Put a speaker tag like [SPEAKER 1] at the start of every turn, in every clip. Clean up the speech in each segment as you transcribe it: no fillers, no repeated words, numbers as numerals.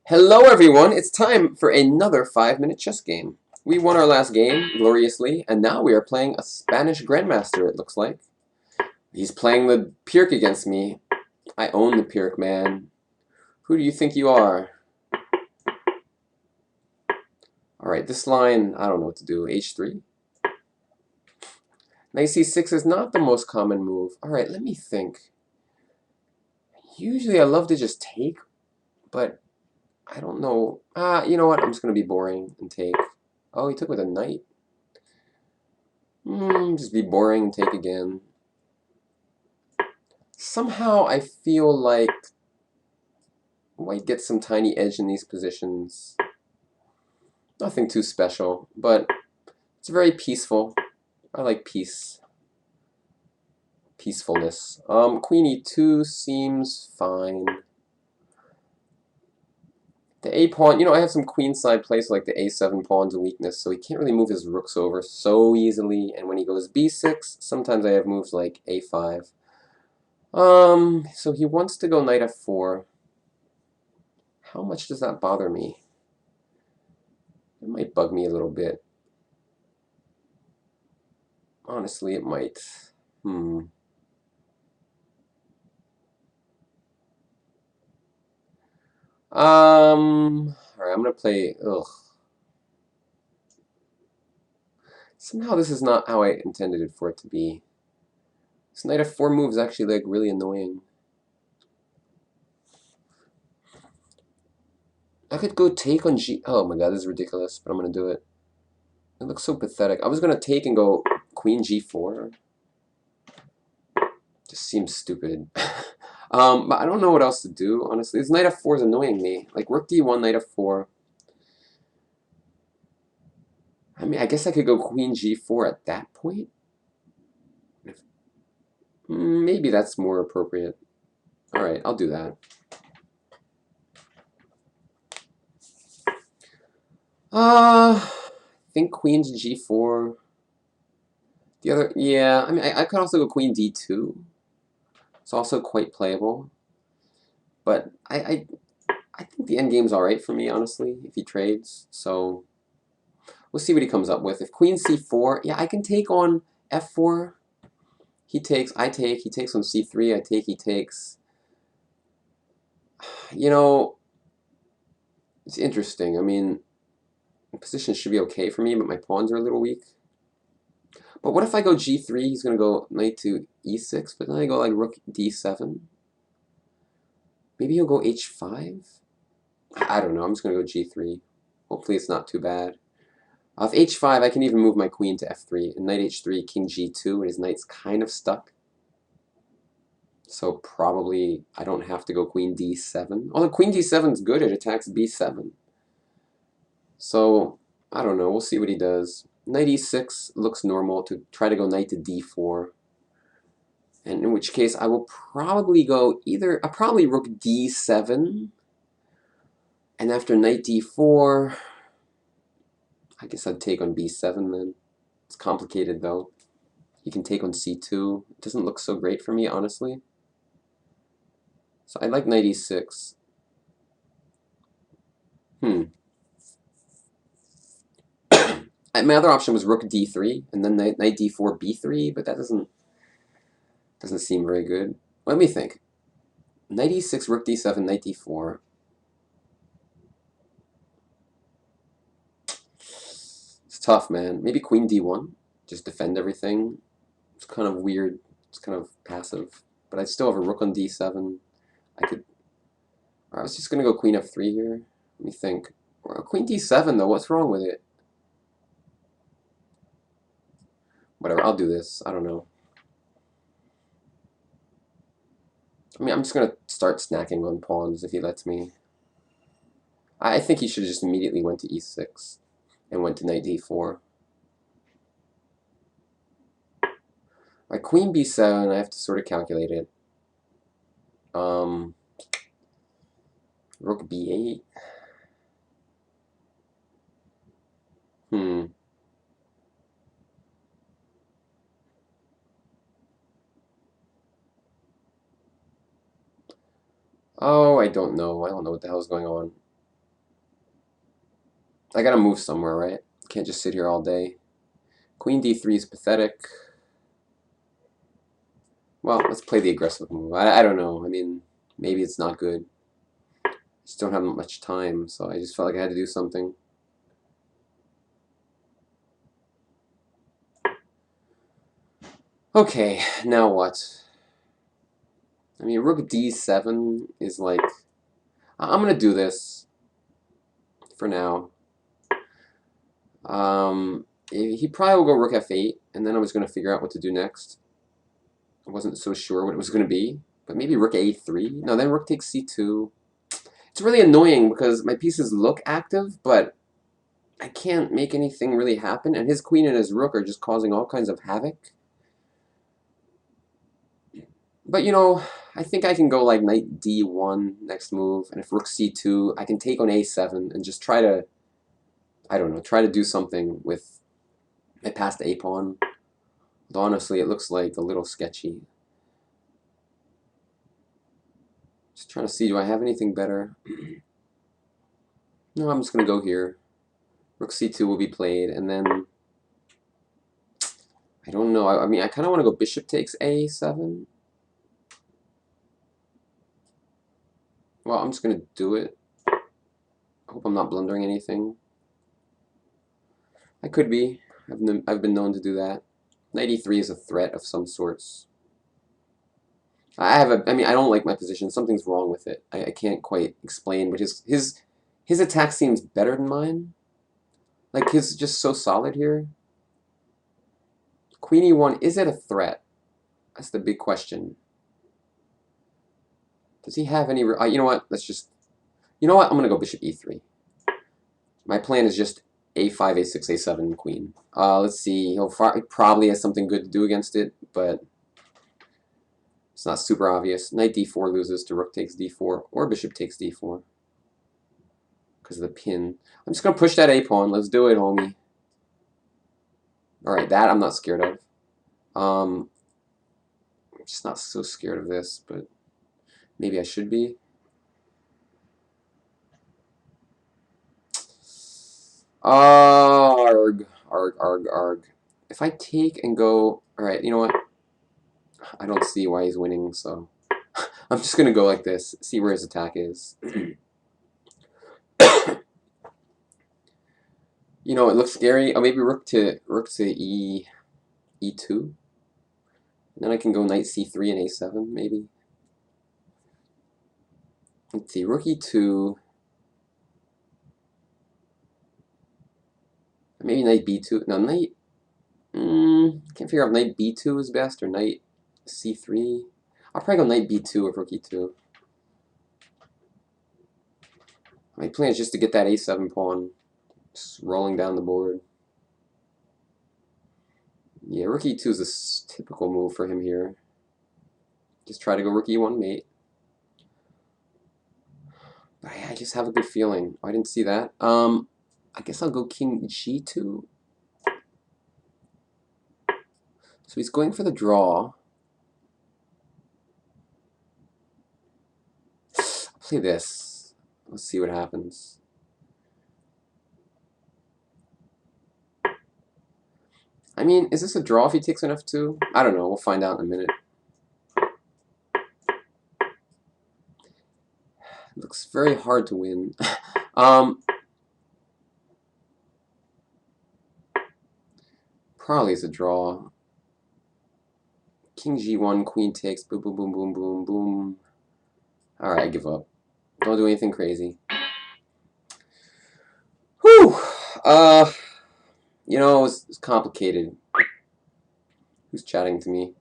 [SPEAKER 1] Hello everyone, it's time for another 5-minute chess game. We won our last game gloriously, and now we are playing a Spanish Grandmaster, it looks like. He's playing the Pirc against me. I own the Pirc, man. Who do you think you are? Alright, this line, I don't know what to do. H3? Knight C6 is not the most common move. Alright, let me think. Usually I love to just take, but I don't know. You know what? I'm just going to be boring and take. Oh, he took with a knight. Just be boring and take again. Somehow I feel like white gets some tiny edge in these positions. Nothing too special, but it's very peaceful. I like peace. Peacefulness. Queen E2 seems fine. The A pawn, I have some queenside plays like the A7 pawn's a weakness, so he can't really move his rooks over so easily. And when he goes B6, sometimes I have moves like A5. So he wants to go knight F4. How much does that bother me? It might bug me a little bit. Honestly, it might. Alright, I'm gonna play. Ugh. Somehow this is not how I intended it for it to be. This knight F4 move is actually like really annoying. I could go take on G. Oh my god, this is ridiculous, but I'm gonna do it. It looks so pathetic. I was gonna take and go Queen G4. Just seems stupid. But I don't know what else to do, honestly. This knight F4 is annoying me. Like Rook D1, knight F4. I mean, I guess I could go Queen G4 at that point. Maybe that's more appropriate. Alright, I'll do that. I think Queen to G4. The other, yeah, I mean, I could also go Queen D2. It's also quite playable. But I think the endgame's alright for me, honestly, if he trades. So we'll see what he comes up with. If Queen C4, yeah, I can take on F4. He takes, I take, he takes on C3, I take, he takes. It's interesting. I mean, the position should be okay for me, but my pawns are a little weak. But what if I go G3, he's going to go knight to E6, but then I go like Rook D7. Maybe he'll go H5? I don't know, I'm just going to go G3. Hopefully it's not too bad. If H5, I can even move my queen to F3. And knight H3, king G2, and his knight's kind of stuck. So probably I don't have to go queen D7. Although queen D7 is good, it attacks B7. So, I don't know, we'll see what he does. Knight E6 looks normal to try to go knight to D4. And in which case I will probably go I'll probably rook D7. And after knight D4, I guess I'd take on B7 then. It's complicated though. He can take on C2. It doesn't look so great for me, honestly. So I like knight E6. My other option was rook D3 and then knight D4 B3, but that doesn't seem very good. Let me think. Knight E6, rook D7, knight D4. It's tough, man. Maybe queen D1. Just defend everything. It's kind of weird. It's kind of passive. But I still have a rook on D7. I was just going to go queen F3 here. Let me think. Queen D7, though. What's wrong with it? Whatever. I'll do this. I don't know. I mean, I'm just going to start snacking on pawns if he lets me. I think he should have just immediately went to E6 and went to knight D4. Like queen B7, I have to sort of calculate it. Rook B8. Oh, I don't know. I don't know what the hell's going on. I gotta move somewhere, right? Can't just sit here all day. Queen d3 is pathetic. Well, let's play the aggressive move. I don't know. I mean, maybe it's not good. I just don't have much time, so I just felt like I had to do something. Okay, now what? I mean, rook d7 is like... I'm going to do this for now. He probably will go rook f8, and then I was going to figure out what to do next. I wasn't so sure what it was going to be, but maybe rook a3? No, then rook takes c2. It's really annoying because my pieces look active, but I can't make anything really happen, and his queen and his rook are just causing all kinds of havoc. But, you know, I think I can go like knight d1 next move, and if rook c2, I can take on a7 and just try to, I don't know, try to do something with my passed a-pawn. But honestly, it looks like a little sketchy. Just trying to see, do I have anything better? No, I'm just going to go here. Rook c2 will be played, and then... I don't know. I mean, I kind of want to go bishop takes a7. Well, I'm just going to do it. I hope I'm not blundering anything. I could be. I've been known to do that. Knight e3 is a threat of some sorts. I mean, I don't like my position. Something's wrong with it. I can't quite explain, but his attack seems better than mine. Like, his just so solid here. Queen e1, is it a threat? That's the big question. Does he have any... you know what? Let's just... You know what? I'm going to go bishop e3. My plan is just a5, a6, a7, queen. Let's see. He probably has something good to do against it, but it's not super obvious. Knight d4 loses to rook takes d4, or bishop takes d4. Because of the pin. I'm just going to push that a-pawn. Let's do it, homie. Alright, that I'm not scared of. I'm just not so scared of this, but maybe I should be. Arg. Arg, arg, arg. If I take and go... Alright, you know what? I don't see why he's winning, so... I'm just going to go like this, see where his attack is. You know, it looks scary. Oh, maybe rook to e2. And then I can go knight c3 and a7, maybe. Let's see, rook e2. Maybe knight b2. No, knight... can't figure out if knight b2 is best or knight c3. I'll probably go knight b2 with rook e2. My plan is just to get that a7 pawn just rolling down the board. Yeah, rook e2 is a typical move for him here. Just try to go rook e1 mate. But I just have a good feeling. I didn't see that. I guess I'll go king g2. So he's going for the draw. I'll play this. Let's see what happens. I mean, is this a draw if he takes an f2? I don't know. We'll find out in a minute. It looks very hard to win. Probably is a draw. King g1, queen takes, boom, boom, boom, boom, boom, boom. Alright, I give up. Don't do anything crazy. Whew! You know, it's complicated. Who's chatting to me?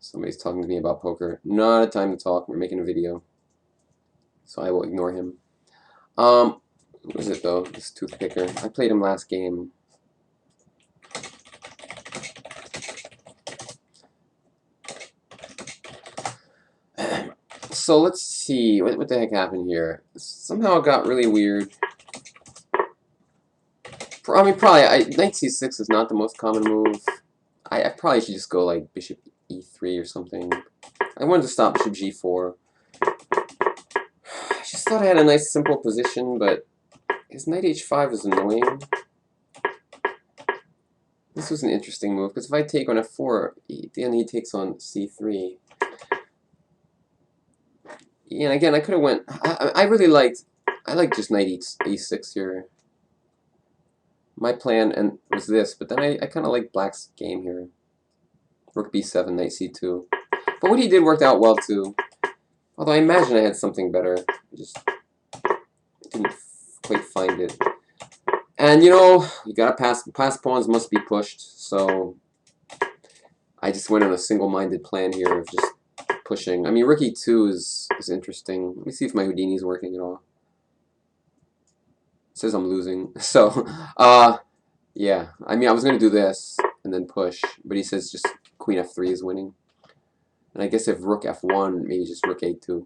[SPEAKER 1] Somebody's talking to me about poker. Not a time to talk. We're making a video. So I will ignore him. What is it, though? This toothpicker. I played him last game. So let's see. What the heck happened here? Somehow it got really weird. I mean, probably, knight c6 is not the most common move. I probably should just go, like, bishop e3 or something. I wanted to stop bishop g4. thought I had a nice simple position, but his knight h5 was annoying. This was an interesting move, because if I take on f4, then he takes on c3. Yeah, and again, I could have went... I really liked... I like just knight e6 here. My plan was this, but then I kind of like black's game here. Rook b7, knight c2. But what he did worked out well, too. Although I imagine I had something better. I just didn't quite find it. And, you know, you gotta pass pawns must be pushed, so I just went on a single-minded plan here of just pushing. I mean, rook e2 is interesting. Let me see if my Houdini's working at all. It says I'm losing. So, yeah. I mean, I was going to do this and then push, but he says just queen f3 is winning. And I guess if rook f1, maybe just rook a2.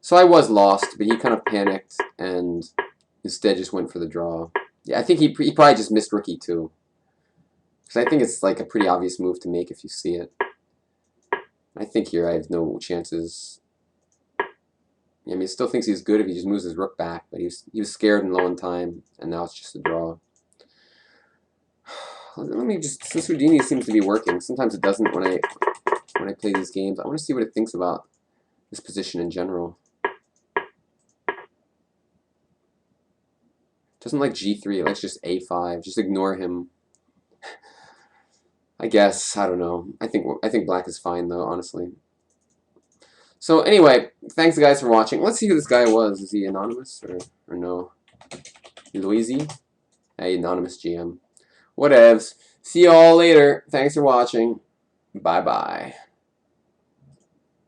[SPEAKER 1] So I was lost, but he kind of panicked and instead just went for the draw. Yeah, I think he probably just missed rook e2. Because I think it's like a pretty obvious move to make if you see it. I think here I have no chances. I mean, he still thinks he's good if he just moves his rook back, but he was scared and low on time, and now it's just a draw. Let me just, since Houdini seems to be working, sometimes it doesn't when I play these games. I want to see what it thinks about this position in general. Doesn't like g3, it likes just a5. Just ignore him. I guess, I don't know. I think black is fine though, honestly. So anyway, thanks guys for watching. Let's see who this guy was. Is he anonymous or no? Heloizy? Hey, anonymous GM. Whatevs. See you all later. Thanks for watching. Bye-bye.